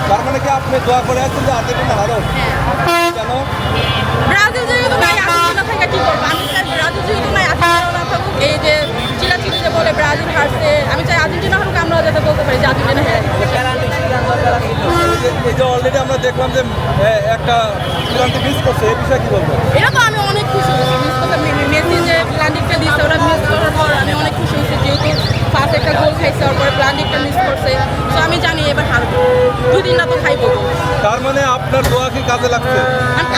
তার মানে কি আপনি দোয়া করে আছেন যে আর্জেন্টিনা হারুক? হ্যাঁ। কেন? ব্রাজিল যেহেতু নাই, আর্জেন্টিনা থেকে কি করবো? আমি চাই ব্রাজিল যেহেতু নাই, আর্জেন্টিনা না থাকুক। এই যে চিলাচিলি যে বলে ব্রাজিল হারছে, আমি চাই আর্জেন্টিনা হারুক, আমরাও যাতে বলতে পারি যে আর্জেন্টিনা হেরে এই যে অলরেডি আমরা দেখলাম যে একটা পেনাল্টি মিস করছে, এই বিষয়ে কি বলবো? এটা তো আমি অনেক খুশি হয়েছি। মিস করতে মেসি যে প্ল্যান্ডিকটা দিচ্ছে, ওরা মিস করার পর আমি অনেক খুশি হয়েছি, যেহেতু ফার্স্ট একটা গোল খাইছে, ওর পরে প্ল্যান্ডিকটা মিস করছে। তো আমি জানি এবার হারবো, 2 দিন না তো খাইবো। তার মানে আপনার দোয়া কি কাজে লাগছে?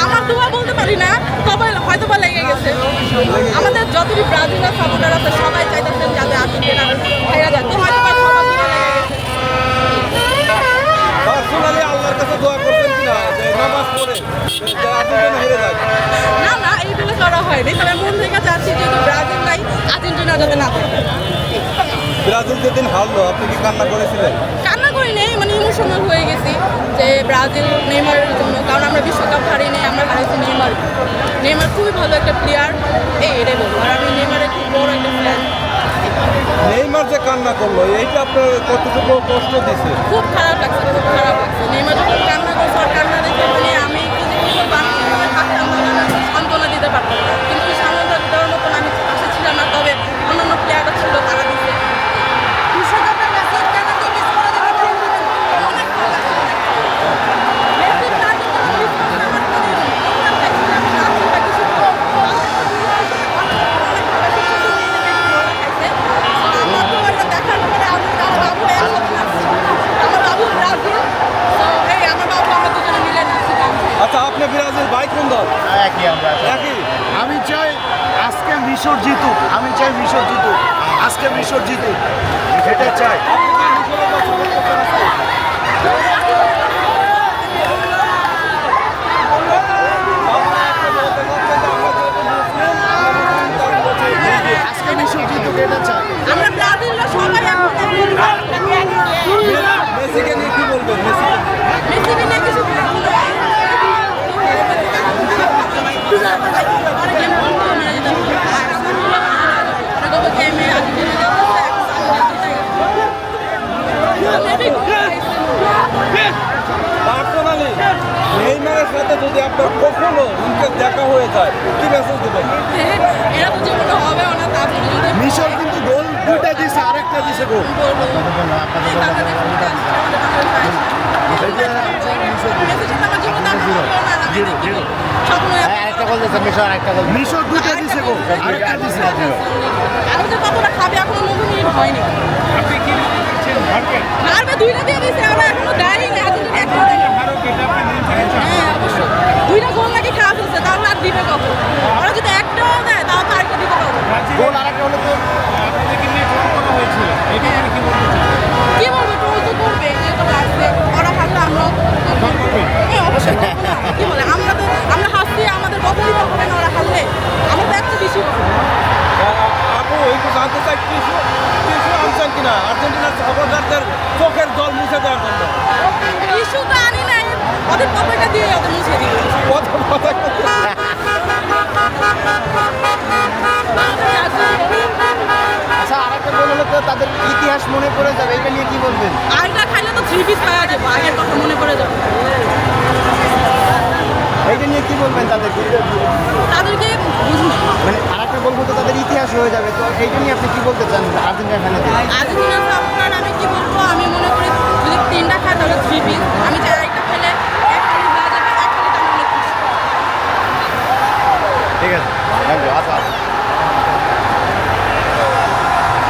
আমার দোয়া বলতে পারি না, তবে হয়তো বা লেগে গেছে। আমাদের যতটি ব্রাজিলের সাপোর্টার আছে সবাই চাইতেছেন যাতে আর্জেন্টিনা হেরে যায়, তো হয়তো বা সবার দোয়া লেগে গেছে। পার্সোনালি আল্লাহর কাছে দোয়া করছেন কিনা যে নামাজ পড়ে যে আর্জেন্টিনা হেরে যায়? না না, এইগুলো করা হয়নি, তবে মন থেকে চাচ্ছি যেহেতু ব্রাজিল নাই, আর্জেন্টিনা যাতে না থাকে। ব্রাজিল যেদিন হারলো আপনি কি কান্না করেছিলেন? কান্না করি নেই, মানে ইমোশনাল হয়ে গেছি যে ব্রাজিল নেইমারের জন্য, কারণ আমরা বিশ্বকাপ হারিনি, আমরা হারাইছি নেইমার। নেইমার খুবই ভালো একটা প্লেয়ার, এটাই বলবো। আর আমি নেইমারের খুব বড় একটা ফ্যান। নেইমার যে কান্না করলো এইটা আপনার কতটুকু কষ্ট দিছে? খুব খারাপ লাগছে, খুব খারাপ লাগছে। নেইমার যখন কান্না করছে, আর কান্না দেখে মানে আমি কি যে কি বলবো, আমি থাকতাম না, সান্ত্বনা দিতে পারতাম না। কিন্তু সান্ত্বনা দেওয়ার মতন আমি পাশে ছিলাম না, তবে অন্যান্য প্লেয়াররা ছিল, তারা দিচ্ছে। বিশ্বকাপে মেসির পেনাল্টি মিস করে দেওয়ার পর অনেক ভালো লাগছে। মেসির পেনাল্টি মিস করতে আমার মানে আমি না ছিল কিছু আমার তো এটা দেখার পরে আমি তার বাবু একসাথে নাচছি। আমার বাবু ব্রাজিল, তো এই আমার বাবু আমরা দুজনে মিলে নাচছি গান। আচ্ছা আপনি ব্রাজিল ভাই কোন দল? একই আমরা একই? আমি চাই আজকে মিশর জিতুক, আমি চাই মিশর জিতুক, আজকে মিশর জিতুক, এটা চাই। আজকে মিশর জিতুক, এটা চাই। আমরা ব্রাজিলরা সবাই মেসিকে নিয়ে কি বলবেন? মেসিকে নিয়ে কিছু বলবো না। পার্সোনালি নেইমারের সাথে যদি আপনার কখনো মুখের দেখা হয়ে যায় কি মেসেজ দেবেন? এরা তো জীবনে হবেও না, তারপরে যদি মিশর কিন্তু গোল দুইটা দিছে, আরেকটা দিছে গোল। আরেকটা গোল দিচ্ছে মিশর দুইটা দিছে গোল, আরেকটা দিছে। আরো যে কতটা খাবে এখনো 9 মিনিট হয়নি। হারবে 2টা দিয়ে দিয়েছে, আমরা এখনো দেয়নি না, আর্জেন্টিনা একটা দেয়নি। হ্যাঁ অবশ্যই 2টা গোল নাকি খাওয়া ফেলছে, তাহলে আর দিবে কখন? ওরা যদি একটাও দেয় তাও তো আরেকটা দিতে পারবো। গোল আরেকটা হলে তো কি বলবো, টোল তো করবে, যেহেতু হারছে, ওরা হারলে আমরাও হ্যাঁ অবশ্যই করবো না। কি বলে, আমরা হাসছি, আমাদের কখনই হবে না ওরা হারলে, আমরা তো একটা বেশি হবে। আপু একটু জানতে চাই কিছু আনছেন কিনা আর্জেন্টিনার সাপোর্টারদের চোখের জল মুছে দেওয়ার জন্য? ইস্যু তো আনি নাই, ওদের পতাকা দিয়ে ওদের মুছে দিই। আচ্ছা, আরেকটা গোল হলে তো তাদের ইতিহাস মনে পড়ে যাবে, এটা নিয়ে কি বলবেন? আরেকটা খাইলে তো 3 পিস পাওয়া যাবে, আগের কথা মনে পড়ে যাবে। এইটা নিয়ে কি বলবেন তাদেরকে? তাদেরকে বুঝুন, মানে আরেকটা গোল হলে তো তাদের ইতিহাস হয়ে যাবে, তো এইটা নিয়ে আপনি কি বলতে চান আর্জেন্টিনা ফ্যানেদের? আর্জেন্টিনা সাপোর্টার আমি কি বলবো, আমি মনে করি যদি 3টা খায় তাহলে 3 পিস। আমি চাই আরেকটা খেলে এক খালি দেওয়া যাবে, এক খালি তো আমি অনেক খুশি। ঠিক আছে, থ্যাংক ইউ। আচ্ছা।